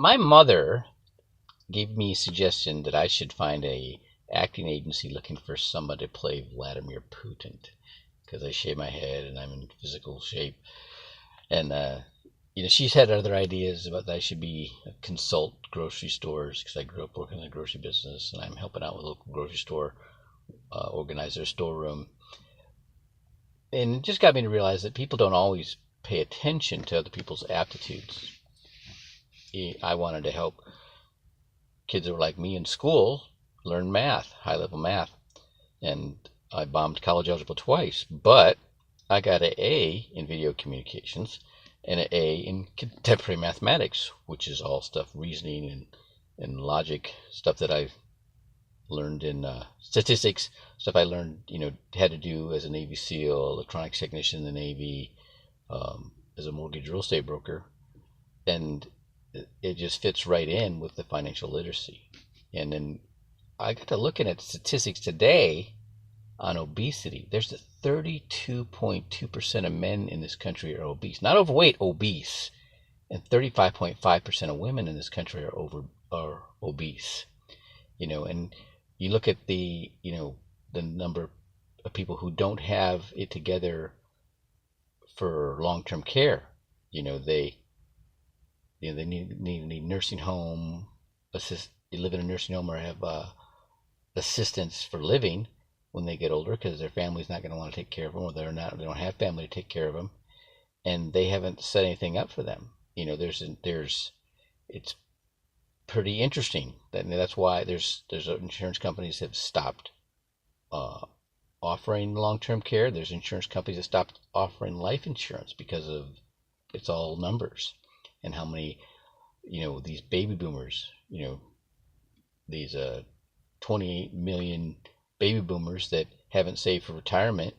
My mother gave me a suggestion that I should find a acting agency looking for somebody to play Vladimir Putin because I shave my head and I'm in physical shape. And she's had other ideas about that I should be consult grocery stores because I grew up working in the grocery business and I'm helping out with a local grocery store, organize their storeroom. And it just got me to realize that people don't always pay attention to other people's aptitudes. I wanted to help kids that were like me in school learn math, high level math. And I bombed college algebra twice, but I got an A in video communications and an A in contemporary mathematics, which is all stuff reasoning and logic, stuff that I learned in statistics, stuff I learned, had to do as a Navy SEAL, electronics technician in the Navy, as a mortgage real estate broker. And it just fits right in with the financial literacy. And then I got to looking at statistics today on obesity. There's a 32.2% of men in this country are obese, not overweight, obese, and 35.5% of women in this country are obese. And you look at the number of people who don't have it together for long-term care. They need nursing home you live in a nursing home or have assistance for living when they get older because their family's not going to want to take care of them, or they don't have family to take care of them, and they haven't set anything up for them. It's pretty interesting. That's why there's insurance companies have stopped offering long-term care. There's insurance companies that stopped offering life insurance because of it's all numbers and how many these baby boomers, these 28 million baby boomers that haven't saved for retirement,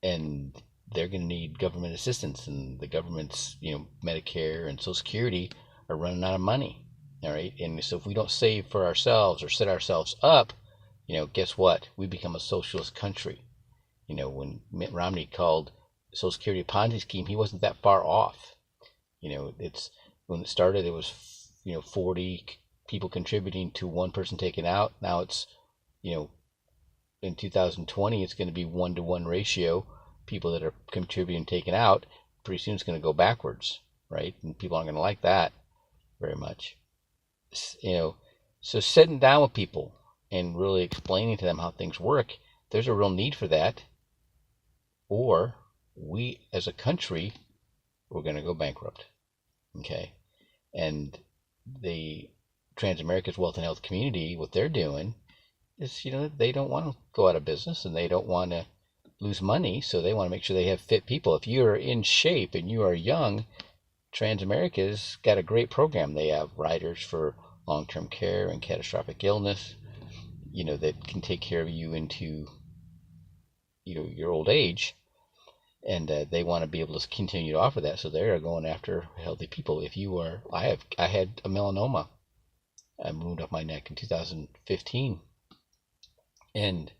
and they're going to need government assistance, and the government's Medicare and Social Security are running out of money. All right, and so if we don't save for ourselves or set ourselves up, guess what? We become a socialist country. When Mitt Romney called Social Security a Ponzi scheme, he wasn't that far off. It's when it started, it was 40 people contributing to one person taken out. Now it's in 2020 it's going to be 1-to-1 ratio, people that are contributing taken out. Pretty soon it's going to go backwards, right? And people aren't going to like that very much. So sitting down with people and really explaining to them how things work, there's a real need for that, or we as a country, we're going to go bankrupt. Okay. And the Transamerica's Wealth and Health Community, what they're doing is, they don't want to go out of business and they don't want to lose money, so they want to make sure they have fit people. If you're in shape and you are young, Transamerica's got a great program. They have riders for long-term care and catastrophic illness, that can take care of you into, your old age. And they want to be able to continue to offer that, so they are going after healthy people. If you are, I had a melanoma. I moved up my neck in 2015, and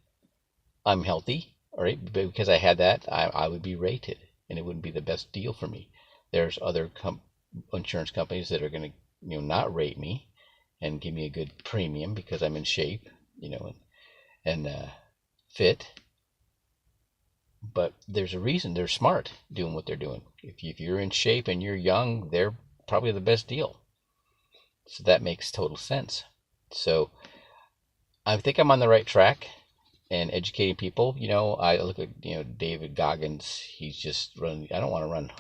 I'm healthy, all right. But because I had that, I would be rated, and it wouldn't be the best deal for me. There's other insurance companies that are going to, not rate me and give me a good premium because I'm in shape, and fit. But there's a reason. They're smart doing what they're doing. If you're in shape and you're young, they're probably the best deal. So that makes total sense. So I think I'm on the right track and educating people. I look at David Goggins. He's just running. I don't want to run.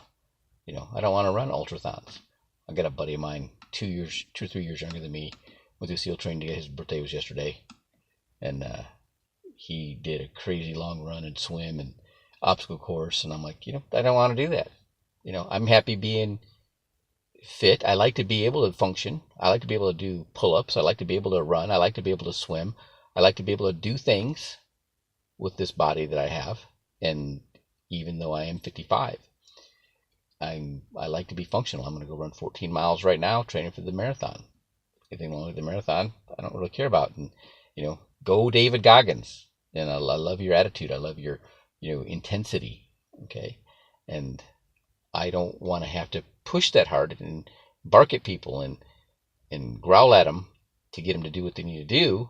I don't want to run ultrathons. I got a buddy of mine 2 or 3 years younger than me. Went through SEAL training. His birthday was yesterday, and he did a crazy long run and swim and obstacle course, and I'm like, I don't want to do that. I'm happy being fit. I like to be able to function. I like to be able to do pull-ups. I like to be able to run. I like to be able to swim. I like to be able to do things with this body that I have. And even though I am 55, I like to be functional. I'm going to go run 14 miles right now, training for the marathon. Anything wrong with the marathon, I don't really care about. And go David Goggins. And I love your attitude. I love your intensity. Okay, and I don't want to have to push that hard and bark at people and growl at them to get them to do what they need to do,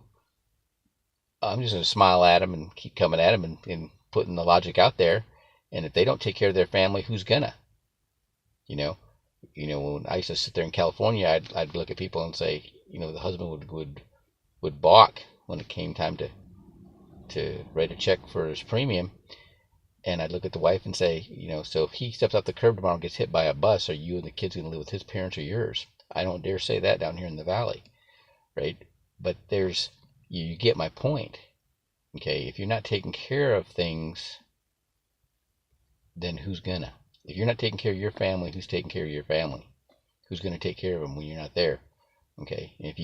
I'm just going to smile at them and keep coming at them and putting the logic out there. And if they don't take care of their family, who's gonna? You know, when I used to sit there in California, I'd look at people and say, the husband would balk when it came time to write a check for his premium, and I'd look at the wife and say, so if he steps off the curb tomorrow and gets hit by a bus, are you and the kids going to live with his parents or yours? I don't dare say that down here in the valley, right? But you get my point. Okay, if you're not taking care of things, then who's gonna? If you're not taking care of your family, who's taking care of your family? Who's gonna take care of them when you're not there? Okay, and if you